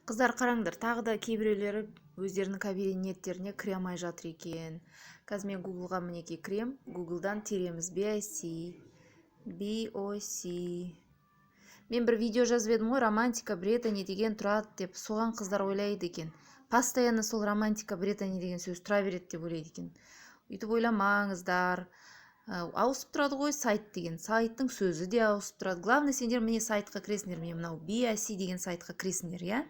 Қыздар қараңдар, тағы да кейбіреулері өздерінің кабинеттеріне кіре алмай жатыр екен. Қазір мен Google'ға мінекей кірем. Google'дан тереміз BOC. Мен бір видео жазып едім ғой, романтика Британия деген тұрады деп. Соған қыздар ойлайды екен. Постоянно сол романтика Британия деген сөз тұра береді деп ойлайды екен. Үйтіп ойламаңыздар. Ауысып тұрады ғой сайт деген. Сайттың сөзі де ауысып тұрады. Главное, сендер міне сайтқа кіресіңдер. Мен мынау BOC деген сайтқа кіресіңдер, иә?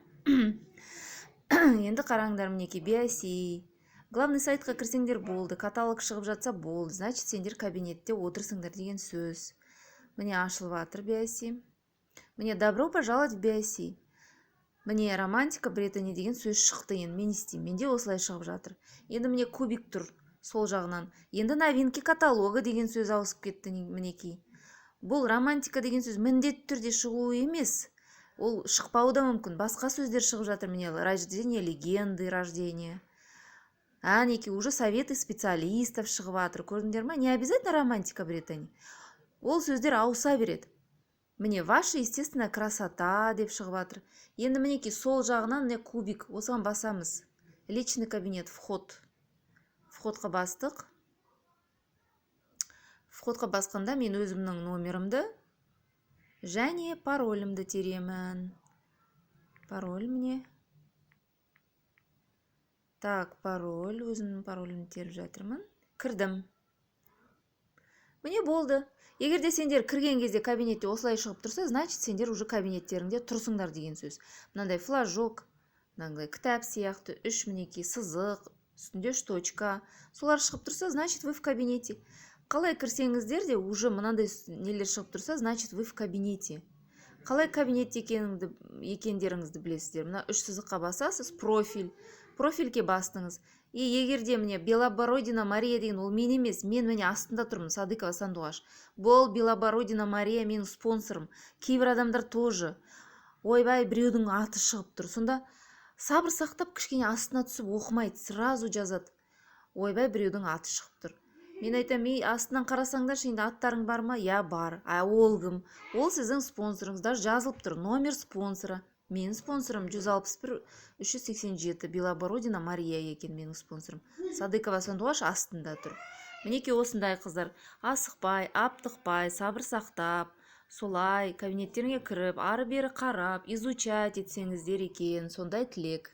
Енді қараңдар, мінекей BOC. Главный сайтқа кірсеңдер болды. Каталог шығып жатса болды. Значит, сендер кабинетте отырсыңдар деген сөз. Міне ашылып жатыр BOC. Міне добро пожаловать в BOC. Міне романтика Британия деген сөз шықты. Енді мен істеймін. Менде осылай шығып жатыр. Енді міне кубик тұр сол жағынан. Енді новинки каталогы деген сөз ауысып кетті мінекей. Бұл романтика деген сөз міндетті түрде шығуы емес. Ол шықпауы да мүмкін. Басқа сөздер шығып жатыр. Міне рождение легенды, рождение. Әнеки уже советы специалистов шығып жатыр. Көрдіңдер ма? Не обязательно романтика Британия. Ол сөздер ауыса береді. Міне ваша естественная красота деп шығып жатыр. Енді мінекей сол жағынан не кубик. Осыған басамыз. Личный кабинет, вход. Входқа бастық. Входқа басқанда мен өзімнің номерімді және паролімді теремін. Пароль міне. Так, пароль. Өзімнің паролімді теріп жатырмын. Кірдім. Міне болды. Егер де сендер кірген кезде кабинетте осылай шығып тұрса, значит, сендер уже кабинеттеріңде тұрсыңдар деген сөз. Мынандай флажок, мынандай кітап сияқты, үш мінекей сызық, үстінде штучка. Солар шығып тұрса, значит, вы в кабинете. Қалай кірсеңіздер де уже мынандай нелер шығып тұрса, значит, вы в кабинете. Қалай кабинетте екендеріңізді білесіздер. Мына үш сызыққа басасыз, профиль. Профильге бастыңыз. И егерде міне Белобородина Мария деген ол мен емес, мен міне астында тұрмын, Садыкова Сандуғаш. Бұл Белобородина Мария менің спонсорым. Кейбір адамдар тоже. Ойбай, біреудің аты шығып тұр. Сонда сабыр сақтап кішкене астына түсіп оқымайды, сразу жазады. Ойбай, біреудің аты шығып тұр. Мен айтам, астынан қарасаңдар, енді аттарың бар ма? Я бар. Ол кім? Ол сіздің спонсорыңызда жазылып тұр. Номер спонсора. Менің спонсорым 161-387 Белобородина Мария екен менің спонсорым. Садыкова Сандуғаш астында тұр. Мінекей осындай қыздар. Асықпай, аптықпай, сабыр сақтап, солай кабинеттеріңе кіріп, ары бері қарап, изучать етсеңіздер екен. Сондай тілек.